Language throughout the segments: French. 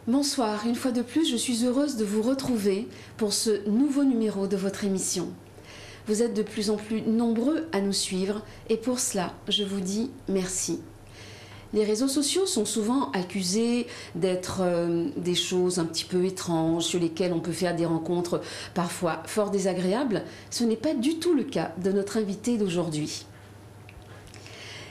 Bonsoir, une fois de plus, je suis heureuse de vous retrouver pour ce nouveau numéro de votre émission. Vous êtes de plus en plus nombreux à nous suivre et pour cela, je vous dis merci. Les réseaux sociaux sont souvent accusés d'être des choses un petit peu étranges sur lesquelles on peut faire des rencontres parfois fort désagréables. Ce n'est pas du tout le cas de notre invité d'aujourd'hui.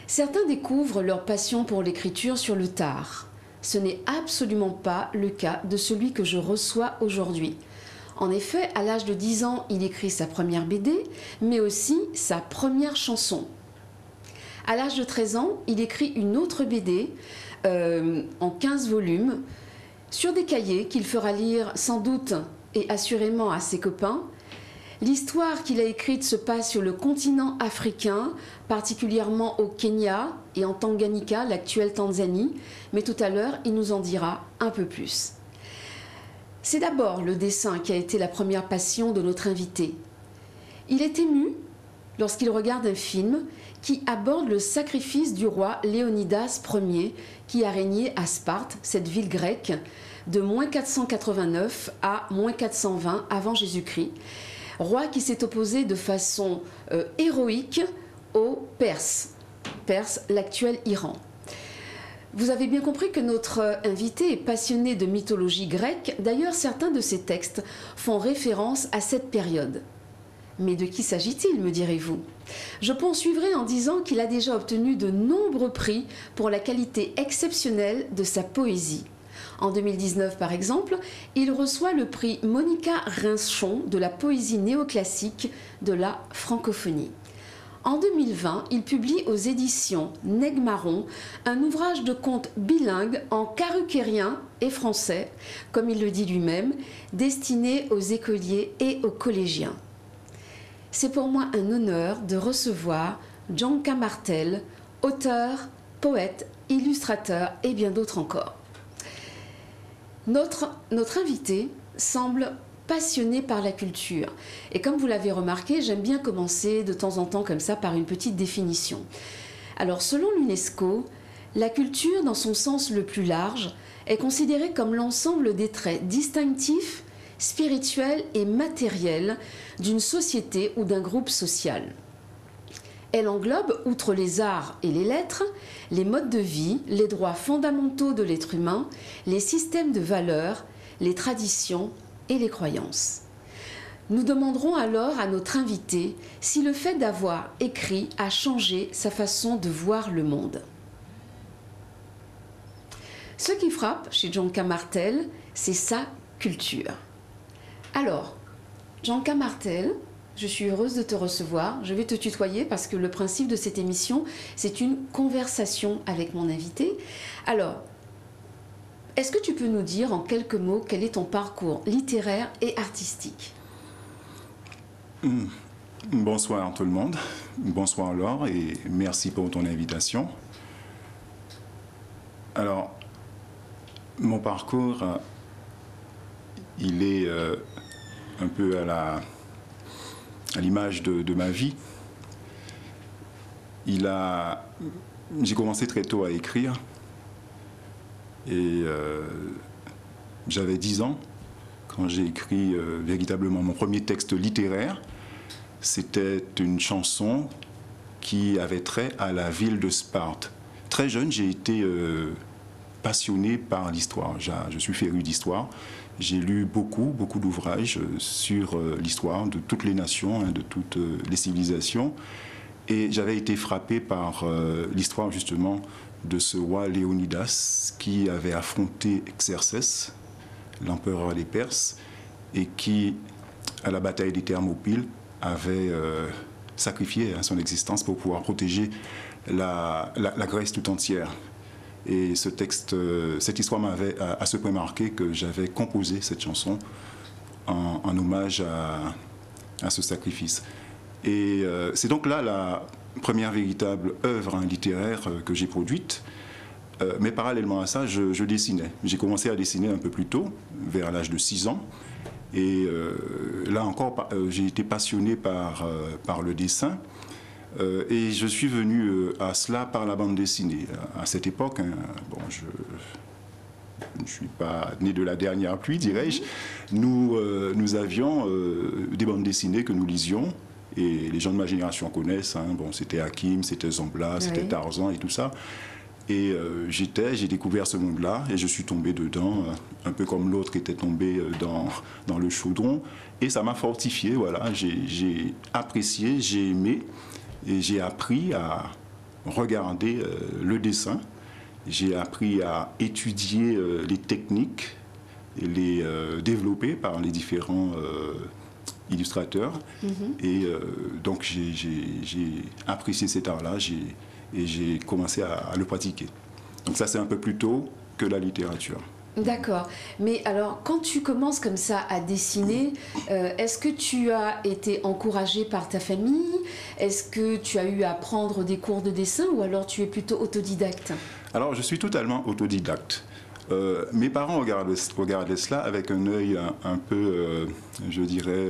Certains découvrent leur passion pour l'écriture sur le tard. Ce n'est absolument pas le cas de celui que je reçois aujourd'hui. En effet, à l'âge de 10 ans, il écrit sa première BD, mais aussi sa première chanson. À l'âge de 13 ans, il écrit une autre BD en 15 volumes sur des cahiers qu'il fera lire sans doute et assurément à ses copains. L'histoire qu'il a écrite se passe sur le continent africain, particulièrement au Kenya et en Tanganyika, l'actuelle Tanzanie, mais tout à l'heure, il nous en dira un peu plus. C'est d'abord le dessin qui a été la première passion de notre invité. Il est ému lorsqu'il regarde un film qui aborde le sacrifice du roi Léonidas Ier qui a régné à Sparte, cette ville grecque, de -489 à -420 avant Jésus-Christ. Roi qui s'est opposé de façon héroïque aux Perses, l'actuel Iran. Vous avez bien compris que notre invité est passionné de mythologie grecque. D'ailleurs, certains de ses textes font référence à cette période. Mais de qui s'agit-il, me direz-vous? Je poursuivrai en disant qu'il a déjà obtenu de nombreux prix pour la qualité exceptionnelle de sa poésie. En 2019, par exemple, il reçoit le prix Monica Rinchon de la poésie néoclassique de la francophonie. En 2020, il publie aux éditions Negmaron un ouvrage de contes bilingue en karukkérien et français, comme il le dit lui-même, destiné aux écoliers et aux collégiens. C'est pour moi un honneur de recevoir Djanka Martel, auteur, poète, illustrateur et bien d'autres encore. Notre invité semble passionné par la culture. Et comme vous l'avez remarqué, j'aime bien commencer de temps en temps comme ça par une petite définition. Alors, selon l'UNESCO, la culture, dans son sens le plus large, est considérée comme l'ensemble des traits distinctifs, spirituels et matériels d'une société ou d'un groupe social. Elle englobe, outre les arts et les lettres, les modes de vie, les droits fondamentaux de l'être humain, les systèmes de valeurs, les traditions et les croyances. Nous demanderons alors à notre invité si le fait d'avoir écrit a changé sa façon de voir le monde. Ce qui frappe chez Djanka Martel, c'est sa culture. Alors, Djanka Martel, je suis heureuse de te recevoir. Je vais te tutoyer parce que le principe de cette émission, c'est une conversation avec mon invité. Alors, est-ce que tu peux nous dire en quelques mots quel est ton parcours littéraire et artistique? Bonsoir tout le monde. Bonsoir Laure et merci pour ton invitation. Alors, mon parcours, il est un peu à l'image de ma vie. J'ai commencé très tôt à écrire et j'avais 10 ans quand j'ai écrit véritablement mon premier texte littéraire. C'était une chanson qui avait trait à la ville de Sparte. Très jeune, j'ai été passionné par l'histoire. Je suis féru d'histoire. J'ai lu beaucoup d'ouvrages sur l'histoire de toutes les nations, de toutes les civilisations. Et j'avais été frappé par l'histoire justement de ce roi Léonidas qui avait affronté Xerxès, l'empereur des Perses, et qui, à la bataille des Thermopyles, avait sacrifié son existence pour pouvoir protéger la Grèce tout entière. Et cette histoire m'avait à ce point marqué que j'avais composé cette chanson en hommage à ce sacrifice. Et c'est donc là la première véritable œuvre littéraire que j'ai produite. Mais parallèlement à ça, je dessinais. J'ai commencé à dessiner un peu plus tôt, vers l'âge de 6 ans. Et là encore, j'ai été passionné par le dessin. Et je suis venu à cela par la bande dessinée. À cette époque, je ne suis pas né de la dernière pluie, dirais-je, nous avions des bandes dessinées que nous lisions. Et les gens de ma génération connaissent, hein. Bon, c'était Hakim, c'était Zombla, c'était Tarzan et tout ça. Et j'ai découvert ce monde-là et je suis tombé dedans, un peu comme l'autre était tombé dans le chaudron. Et ça m'a fortifié, voilà. J'ai apprécié, j'ai aimé et j'ai appris à regarder le dessin. J'ai appris à étudier les techniques et les développer par les différents illustrateurs. Et donc j'ai apprécié cet art-là et j'ai commencé à le pratiquer. Donc ça, c'est un peu plus tôt que la littérature. D'accord. Mais alors, quand tu commences comme ça à dessiner, est-ce que tu as été encouragé par ta famille? Est-ce que tu as eu à prendre des cours de dessin ou alors tu es plutôt autodidacte? Alors, je suis totalement autodidacte. Mes parents regardaient cela avec un œil un peu, je dirais,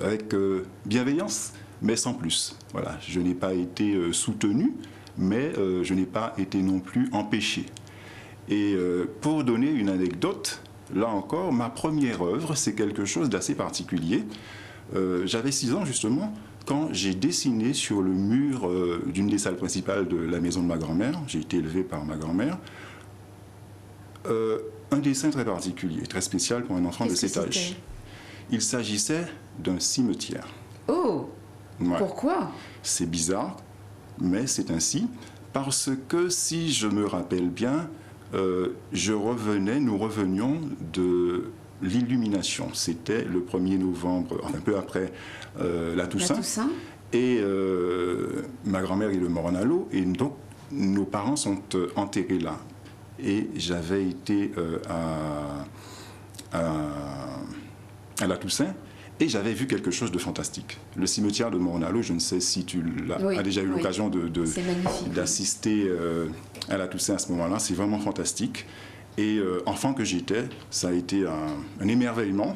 avec bienveillance, mais sans plus. Voilà, je n'ai pas été soutenu, mais je n'ai pas été non plus empêché. Et pour donner une anecdote, là encore, ma première œuvre, c'est quelque chose d'assez particulier. J'avais 6 ans justement, quand j'ai dessiné sur le mur d'une des salles principales de la maison de ma grand-mère, j'ai été élevé par ma grand-mère, un dessin très particulier, très spécial pour un enfant de cet âge. Il s'agissait d'un cimetière. Oh, ouais. Pourquoi? C'est bizarre, mais c'est ainsi, parce que si je me rappelle bien, nous revenions de l'illumination. C'était le 1er novembre, un peu après la Toussaint. Et ma grand-mère est de Morne-à-l'Eau, et donc nos parents sont enterrés là. Et j'avais été à la Toussaint, et j'avais vu quelque chose de fantastique. Le cimetière de Morne-à-l'Eau, je ne sais si tu as déjà eu l'occasion d'assister à la Toussaint à ce moment-là, c'est vraiment fantastique. Et enfant que j'étais, ça a été un émerveillement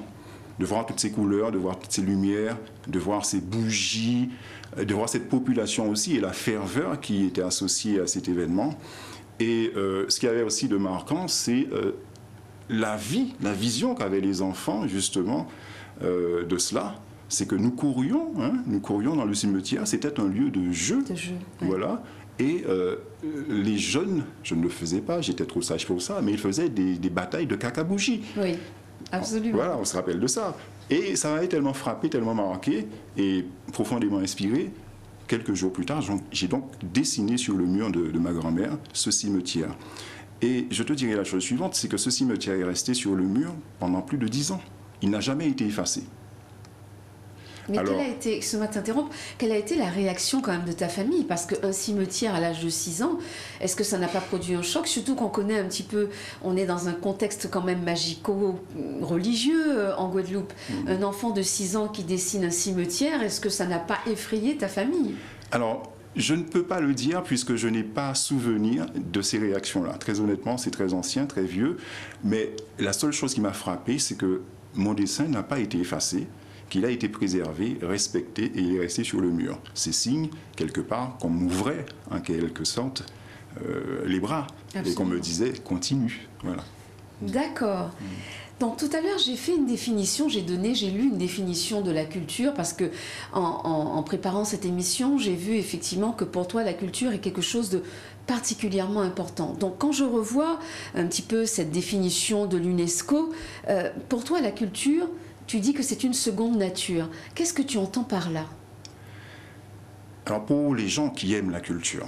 de voir toutes ces couleurs, de voir toutes ces lumières, de voir ces bougies, de voir cette population aussi et la ferveur qui était associée à cet événement. Et ce qu'il y avait aussi de marquant, c'est la vision qu'avaient les enfants justement de cela. C'est que nous courions dans le cimetière, c'était un lieu de jeu. Voilà. Et les jeunes, je ne le faisais pas, j'étais trop sage pour ça, mais ils faisaient des batailles de caca-bougie. Oui, absolument. Voilà, on se rappelle de ça. Et ça m'avait tellement frappé, tellement marqué et profondément inspiré. Quelques jours plus tard, j'ai donc dessiné sur le mur de ma grand-mère ce cimetière. Et je te dirais la chose suivante, c'est que ce cimetière est resté sur le mur pendant plus de 10 ans. Il n'a jamais été effacé. Mais alors, excuse-moi de t'interrompre, quelle a été la réaction quand même de ta famille? Parce qu'un cimetière à l'âge de 6 ans, est-ce que ça n'a pas produit un choc? Surtout qu'on connaît un petit peu, on est dans un contexte quand même magico-religieux en Guadeloupe. Un enfant de 6 ans qui dessine un cimetière, est-ce que ça n'a pas effrayé ta famille? Alors, je ne peux pas le dire puisque je n'ai pas souvenir de ces réactions-là. Très honnêtement, c'est très ancien, très vieux. Mais la seule chose qui m'a frappé, c'est que mon dessin n'a pas été effacé, qu'il a été préservé, respecté et il est resté sur le mur. C'est signe, quelque part, qu'on m'ouvrait, en quelque sorte, les bras. Absolument. Et qu'on me disait, continue. Voilà. D'accord. Donc tout à l'heure, j'ai fait une définition, j'ai lu une définition de la culture parce que en préparant cette émission, j'ai vu effectivement que pour toi, la culture est quelque chose de particulièrement important. Donc quand je revois un petit peu cette définition de l'UNESCO, pour toi, la culture, tu dis que c'est une seconde nature. Qu'est-ce que tu entends par là? Alors pour les gens qui aiment la culture,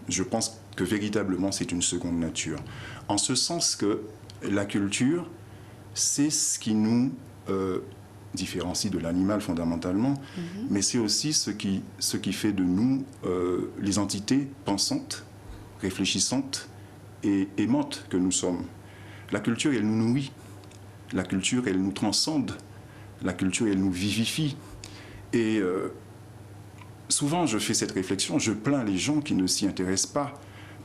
je pense que véritablement c'est une seconde nature. En ce sens que la culture, c'est ce qui nous différencie de l'animal fondamentalement, mais c'est aussi ce qui fait de nous les entités pensantes, réfléchissantes et aimantes que nous sommes. La culture, elle nous nourrit. La culture, elle nous transcende. La culture, elle nous vivifie. Et souvent, je fais cette réflexion, je plains les gens qui ne s'y intéressent pas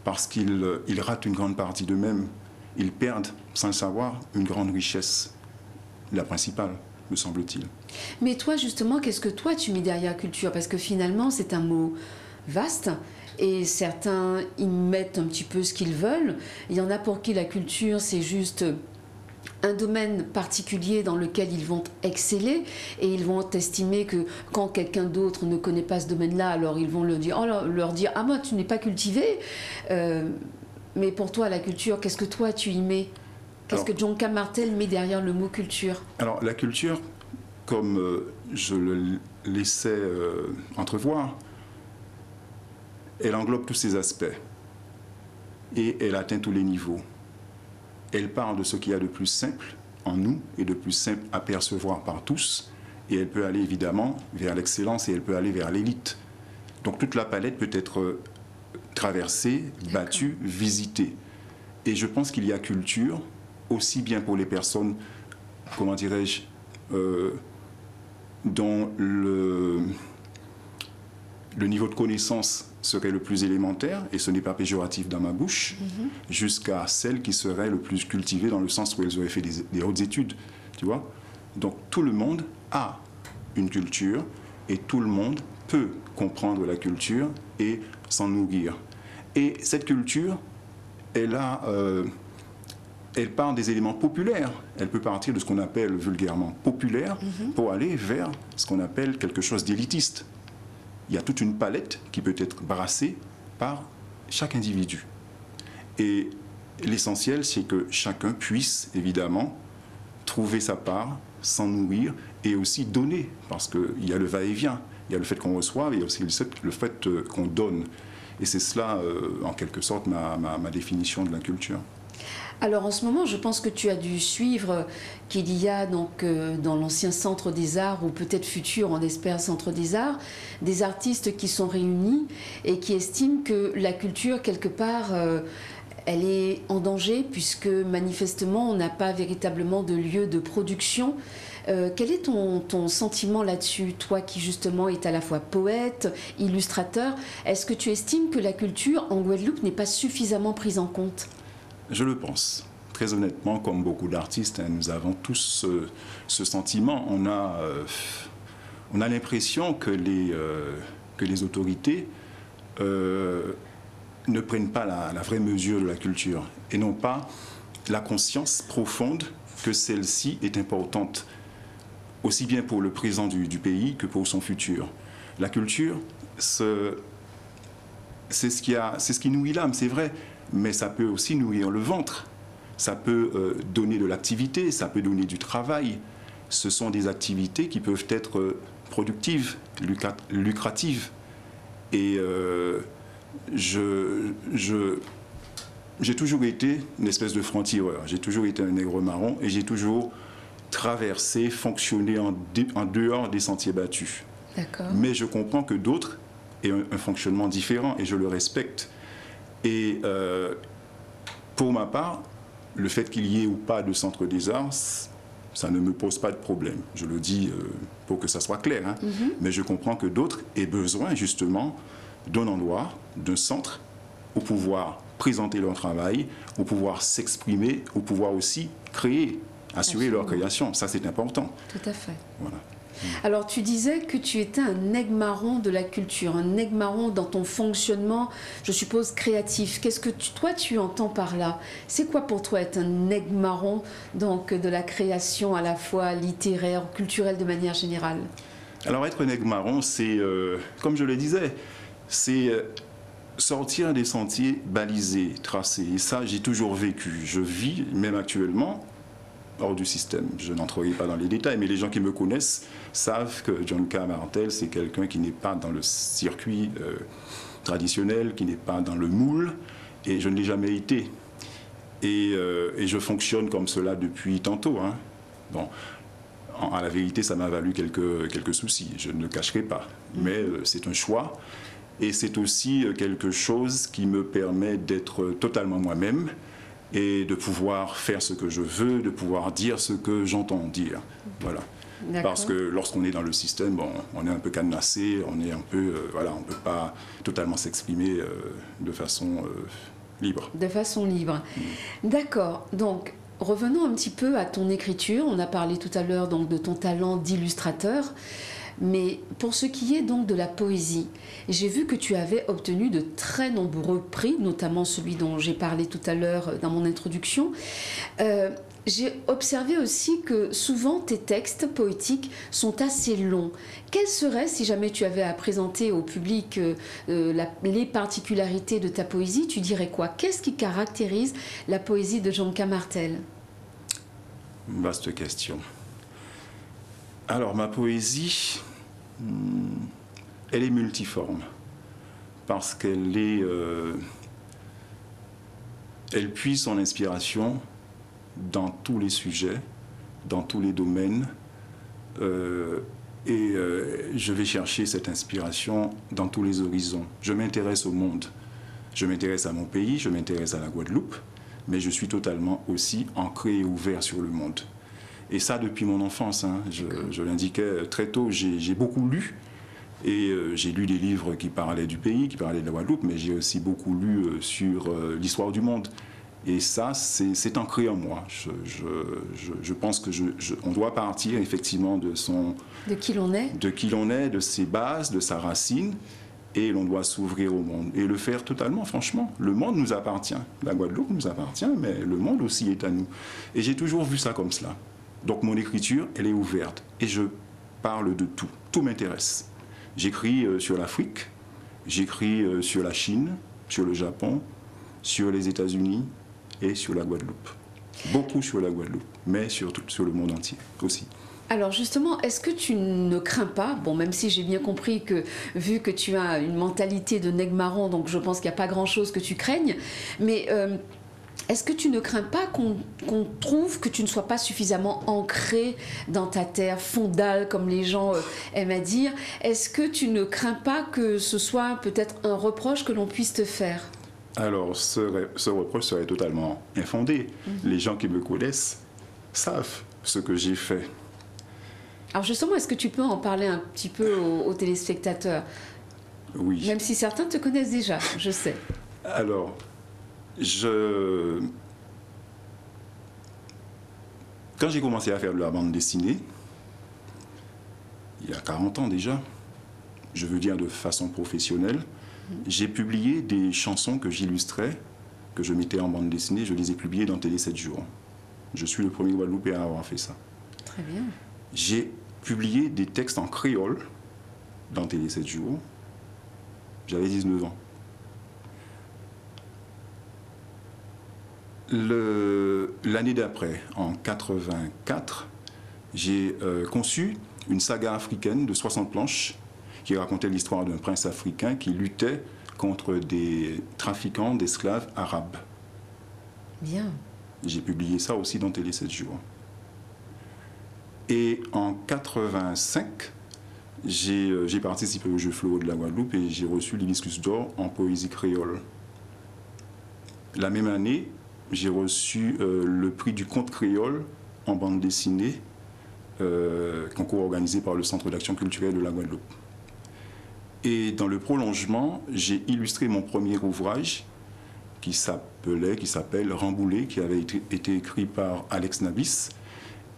parce qu'ils ratent une grande partie d'eux-mêmes. Ils perdent, sans le savoir, une grande richesse. La principale, me semble-t-il. Mais toi, justement, qu'est-ce que toi, tu mets derrière culture? Parce que finalement, c'est un mot vaste. Et certains y mettent un petit peu ce qu'ils veulent. Il y en a pour qui la culture, c'est juste un domaine particulier dans lequel ils vont exceller et ils vont estimer que quand quelqu'un d'autre ne connaît pas ce domaine-là, alors ils vont leur dire ah moi tu n'es pas cultivé. Mais pour toi la culture, qu'est-ce que toi tu y mets? Qu'est-ce que John K. Martel met derrière le mot culture? Alors la culture, comme je le laissais entrevoir, elle englobe tous ces aspects et elle atteint tous les niveaux. Elle parle de ce qu'il y a de plus simple en nous et de plus simple à percevoir par tous. Et elle peut aller évidemment vers l'excellence et elle peut aller vers l'élite. Donc toute la palette peut être traversée, battue, visitée. Et je pense qu'il y a culture, aussi bien pour les personnes, comment dirais-je, dont le niveau de connaissance serait le plus élémentaire, et ce n'est pas péjoratif dans ma bouche, jusqu'à celles qui seraient le plus cultivées dans le sens où elles auraient fait des hautes études, tu vois. Donc tout le monde a une culture et tout le monde peut comprendre la culture et s'en nourrir. Et cette culture, elle part des éléments populaires. Elle peut partir de ce qu'on appelle vulgairement populaire pour aller vers ce qu'on appelle quelque chose d'élitiste. Il y a toute une palette qui peut être brassée par chaque individu. Et l'essentiel, c'est que chacun puisse, évidemment, trouver sa part, s'en nourrir et aussi donner. Parce qu'il y a le va-et-vient. Il y a le fait qu'on reçoive et il y a aussi le fait qu'on donne. Et c'est cela, en quelque sorte, ma définition de la culture. Alors en ce moment, je pense que tu as dû suivre qu'il y a donc dans l'ancien Centre des Arts, ou peut-être futur, on espère, Centre des Arts, des artistes qui sont réunis et qui estiment que la culture, quelque part, elle est en danger puisque manifestement, on n'a pas véritablement de lieu de production. Quel est ton sentiment là-dessus, toi qui justement est à la fois poète, illustrateur? Est-ce que tu estimes que la culture en Guadeloupe n'est pas suffisamment prise en compte? Je le pense. Très honnêtement, comme beaucoup d'artistes, nous avons tous ce sentiment. On a l'impression que les autorités ne prennent pas la vraie mesure de la culture et n'ont pas la conscience profonde que celle-ci est importante, aussi bien pour le présent du pays que pour son futur. La culture, c'est ce qui nourrit l'âme, c'est vrai. Mais ça peut aussi nourrir le ventre, ça peut donner de l'activité, ça peut donner du travail. Ce sont des activités qui peuvent être productives, lucratives. Et j'ai toujours été une espèce de franc-tireur, j'ai toujours été un nègre marron et j'ai toujours traversé, fonctionné en dehors des sentiers battus. Mais je comprends que d'autres aient un fonctionnement différent et je le respecte. Et pour ma part, le fait qu'il y ait ou pas de centre des arts, ça ne me pose pas de problème. Je le dis pour que ça soit clair. Hein. Mais je comprends que d'autres aient besoin justement d'un endroit, d'un centre, où pouvoir présenter leur travail, où pouvoir s'exprimer, où pouvoir aussi créer, assurer leur création. Ça, c'est important. Tout à fait. Voilà. Alors, tu disais que tu étais un nègre marron de la culture, un nègre marron dans ton fonctionnement, je suppose, créatif. Qu'est-ce que toi, tu entends par là? C'est quoi pour toi être un nègre marron donc, de la création à la fois littéraire, culturelle de manière générale? Alors, être un nègre marron, c'est, comme je le disais, c'est sortir des sentiers balisés, tracés. Et ça, j'ai toujours vécu. Je vis, même actuellement, hors du système. Je n'entrerai pas dans les détails, mais les gens qui me connaissent savent que John K. Martel, c'est quelqu'un qui n'est pas dans le circuit traditionnel, qui n'est pas dans le moule, et je ne l'ai jamais été. Et je fonctionne comme cela depuis tantôt. Hein. Bon, à la vérité, ça m'a valu quelques soucis, je ne le cacherai pas. Mais c'est un choix, et c'est aussi quelque chose qui me permet d'être totalement moi-même, et de pouvoir faire ce que je veux, de pouvoir dire ce que j'entends dire. Voilà. Parce que lorsqu'on est dans le système, bon, on est un peu cadenassé, on est un peu, voilà, on ne peut pas totalement s'exprimer de façon libre. De façon libre. D'accord. Donc, revenons un petit peu à ton écriture. On a parlé tout à l'heure donc de ton talent d'illustrateur. Mais pour ce qui est donc de la poésie, j'ai vu que tu avais obtenu de très nombreux prix, notamment celui dont j'ai parlé tout à l'heure dans mon introduction. J'ai observé aussi que souvent tes textes poétiques sont assez longs. Quelles seraient, si jamais tu avais à présenter au public les particularités de ta poésie, tu dirais quoi? Qu'est-ce qui caractérise la poésie de Djanka Martel? Vaste question. Alors, ma poésie, elle est multiforme parce qu'elle elle puise son inspiration dans tous les sujets, dans tous les domaines, je vais chercher cette inspiration dans tous les horizons. Je m'intéresse au monde, je m'intéresse à mon pays, je m'intéresse à la Guadeloupe, mais je suis totalement aussi ancré et ouvert sur le monde. Et ça depuis mon enfance, hein. Je l'indiquais très tôt, j'ai beaucoup lu, et j'ai lu des livres qui parlaient du pays, qui parlaient de la Guadeloupe, mais j'ai aussi beaucoup lu sur l'histoire du monde. Et ça, c'est ancré en moi. Je pense que on doit partir effectivement de qui l'on est. De qui l'on est, de ses bases, de sa racine, et l'on doit s'ouvrir au monde. Et le faire totalement, franchement. Le monde nous appartient. La Guadeloupe nous appartient, mais le monde aussi est à nous. Et j'ai toujours vu ça comme cela. Donc mon écriture, elle est ouverte. Et je parle de tout. Tout m'intéresse. J'écris sur l'Afrique, j'écris sur la Chine, sur le Japon, sur les États-Unis, et sur la Guadeloupe. Beaucoup sur la Guadeloupe, mais surtout sur le monde entier aussi. Alors justement, est-ce que tu ne crains pas, bon même si j'ai bien compris que vu que tu as une mentalité de nègre marron, donc je pense qu'il n'y a pas grand-chose que tu craignes, mais est-ce que tu ne crains pas qu'on trouve que tu ne sois pas suffisamment ancré dans ta terre fondale, comme les gens aiment à dire? Est-ce que tu ne crains pas que ce soit peut-être un reproche que l'on puisse te faire? Alors, ce reproche serait totalement infondé. Les gens qui me connaissent savent ce que j'ai fait. Alors justement, est-ce que tu peux en parler un petit peu aux téléspectateurs? Oui. Même si certains te connaissent déjà, je sais. Alors, quand j'ai commencé à faire de la bande dessinée, il y a 40 ans déjà, je veux dire de façon professionnelle, j'ai publié des chansons que j'illustrais, que je mettais en bande dessinée, je les ai publiées dans Télé 7 jours. Je suis le premier Guadeloupéen à avoir fait ça. Très bien. J'ai publié des textes en créole dans Télé 7 jours. J'avais 19 ans. L'année d'après, en 84, j'ai conçu une saga africaine de 60 planches qui racontait l'histoire d'un prince africain qui luttait contre des trafiquants d'esclaves arabes. Bien. J'ai publié ça aussi dans Télé 7 jours. Et en 85, j'ai participé au Jeu Fleureau de la Guadeloupe et j'ai reçu l'Hibiscus d'or en poésie créole. La même année, j'ai reçu le prix du conte créole en bande dessinée, concours organisé par le Centre d'action culturelle de la Guadeloupe. Et dans le prolongement, j'ai illustré mon premier ouvrage qui s'appelle Ramboulé, qui avait été écrit par Alex Nabis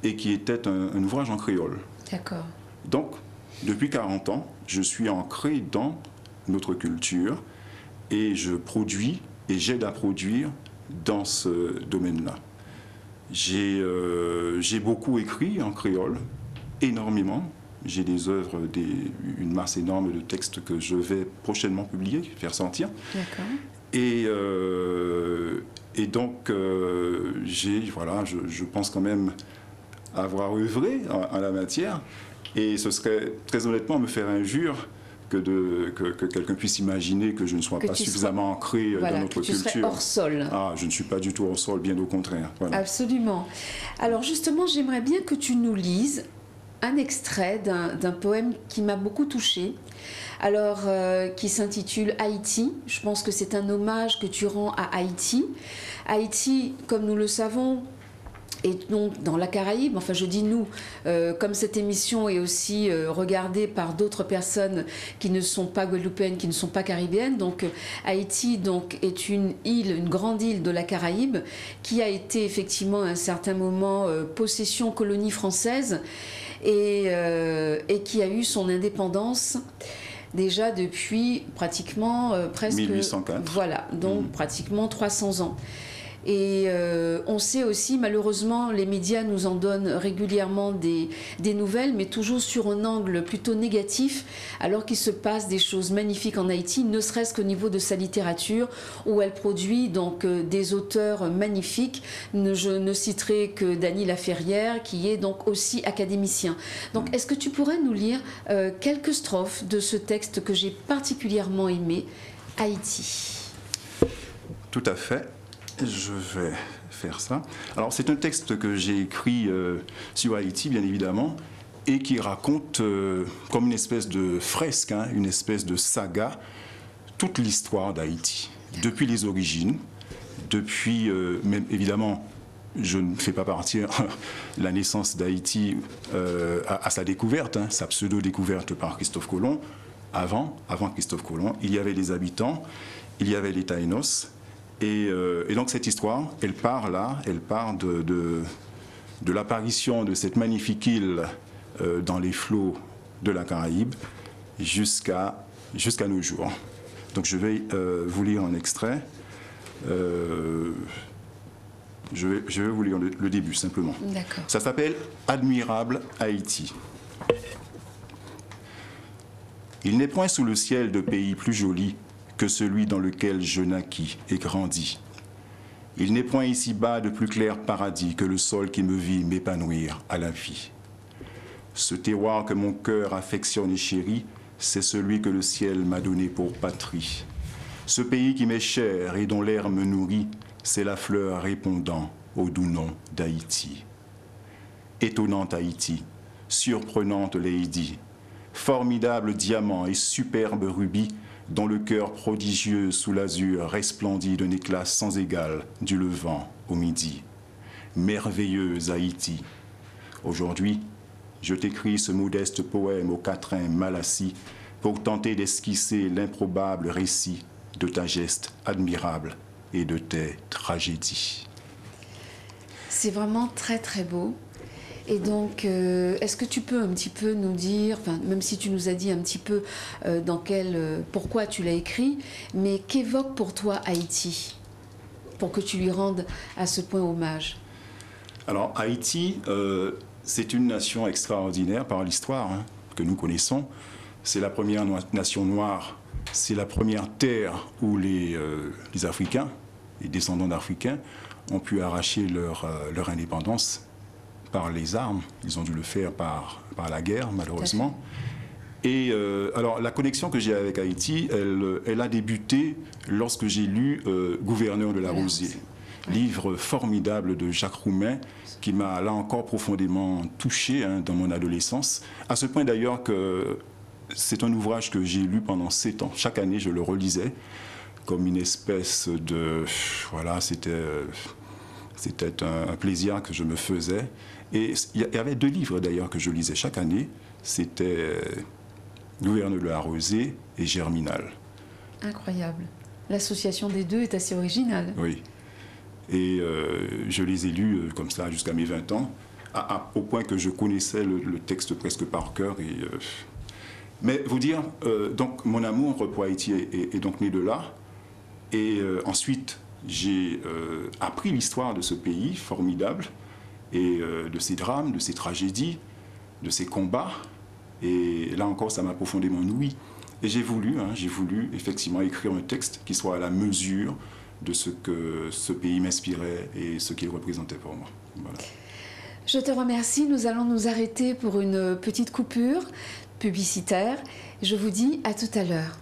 et qui était un ouvrage en créole. D'accord. Donc, depuis 40 ans, je suis ancré dans notre culture et je produis et j'aide à produire dans ce domaine-là. J'ai beaucoup écrit en créole, énormément. J'ai des œuvres, une masse énorme de textes que je vais prochainement publier, faire sortir. D'accord. Et donc, je pense quand même avoir œuvré en la matière. Et ce serait, très honnêtement, me faire injure que quelqu'un puisse imaginer que je ne sois pas suffisamment ancré dans notre culture. Tu serais hors sol. Ah, je ne suis pas du tout hors sol, bien au contraire. Voilà. Absolument. Alors justement, j'aimerais bien que tu nous lises un extrait d'un poème qui m'a beaucoup touchée, alors qui s'intitule Haïti. Je pense que c'est un hommage que tu rends à Haïti. Haïti, comme nous le savons, est donc dans la Caraïbe, enfin je dis nous, comme cette émission est aussi regardée par d'autres personnes qui ne sont pas guadeloupéennes, qui ne sont pas caribéennes, donc Haïti donc, est une île, une grande île de la Caraïbe, qui a été effectivement à un certain moment possession, colonie française. et qui a eu son indépendance déjà depuis pratiquement presque 1804. Voilà, donc pratiquement 300 ans. Et on sait aussi, malheureusement, les médias nous en donnent régulièrement des nouvelles, mais toujours sur un angle plutôt négatif, alors qu'il se passe des choses magnifiques en Haïti, ne serait-ce qu'au niveau de sa littérature, où elle produit donc des auteurs magnifiques. Je ne citerai que Dany Laferrière, qui est donc aussi académicien. Donc, est-ce que tu pourrais nous lire quelques strophes de ce texte que j'ai particulièrement aimé, Haïti? Tout à fait. Je vais faire ça. Alors, c'est un texte que j'ai écrit sur Haïti, bien évidemment, et qui raconte, comme une espèce de fresque, hein, une espèce de saga, toute l'histoire d'Haïti, depuis les origines, depuis, même évidemment, je ne fais pas partir la naissance d'Haïti à sa découverte, hein, sa pseudo-découverte par Christophe Colomb. Avant Christophe Colomb, il y avait les habitants, il y avait les Taïnos. Et donc cette histoire, elle part de l'apparition de cette magnifique île dans les flots de la Caraïbe jusqu'à nos jours. Donc je vais vous lire un extrait. Je vais vous lire le début simplement. D'accord. Ça s'appelle « Admirable Haïti ». Il n'est point sous le ciel de pays plus joli que celui dans lequel je naquis et grandis. Il n'est point ici-bas de plus clair paradis que le sol qui me vit m'épanouir à la vie. Ce terroir que mon cœur affectionne et chérit, c'est celui que le ciel m'a donné pour patrie. Ce pays qui m'est cher et dont l'air me nourrit, c'est la fleur répondant au doux nom d'Haïti. Étonnante Haïti, surprenante Lady, formidable diamant et superbe rubis, dont le cœur prodigieux sous l'azur resplendit d'un éclat sans égal du levant au midi. Merveilleuse Haïti. Aujourd'hui, je t'écris ce modeste poème au quatrain mal assis pour tenter d'esquisser l'improbable récit de ta geste admirable et de tes tragédies. C'est vraiment très très beau. Et donc, est-ce que tu peux un petit peu nous dire, enfin, même si tu nous as dit un petit peu pourquoi tu l'as écrit, mais qu'évoque pour toi Haïti, pour que tu lui rendes à ce point hommage? Alors, Haïti, c'est une nation extraordinaire par l'histoire hein, que nous connaissons. C'est la première nation noire, c'est la première terre où les Africains, les descendants d'Africains, ont pu arracher leur indépendance par les armes. Ils ont dû le faire par la guerre, malheureusement. Et alors, la connexion que j'ai avec Haïti, elle a débuté lorsque j'ai lu Gouverneur de la Rosée, livre formidable de Jacques Roumain, qui m'a là encore profondément touché hein, dans mon adolescence, à ce point d'ailleurs que c'est un ouvrage que j'ai lu pendant 7 ans. Chaque année, je le relisais comme une espèce de... Voilà, c'était un plaisir que je me faisais. Et il y avait 2 livres d'ailleurs que je lisais chaque année. C'était Gouverneur de la Rosée et Germinal. Incroyable. L'association des deux est assez originale. Oui. Et je les ai lus comme ça jusqu'à mes 20 ans, au point que je connaissais le texte presque par cœur. Mais vous dire, donc mon amour pour Haïti est donc né de là. Et ensuite, j'ai appris l'histoire de ce pays formidable et de ses drames, de ses tragédies, de ses combats. Et là encore, ça m'a profondément nourri. Et j'ai voulu effectivement écrire un texte qui soit à la mesure de ce que ce pays m'inspirait et ce qu'il représentait pour moi. Voilà. Je te remercie. Nous allons nous arrêter pour une petite coupure publicitaire. Je vous dis à tout à l'heure.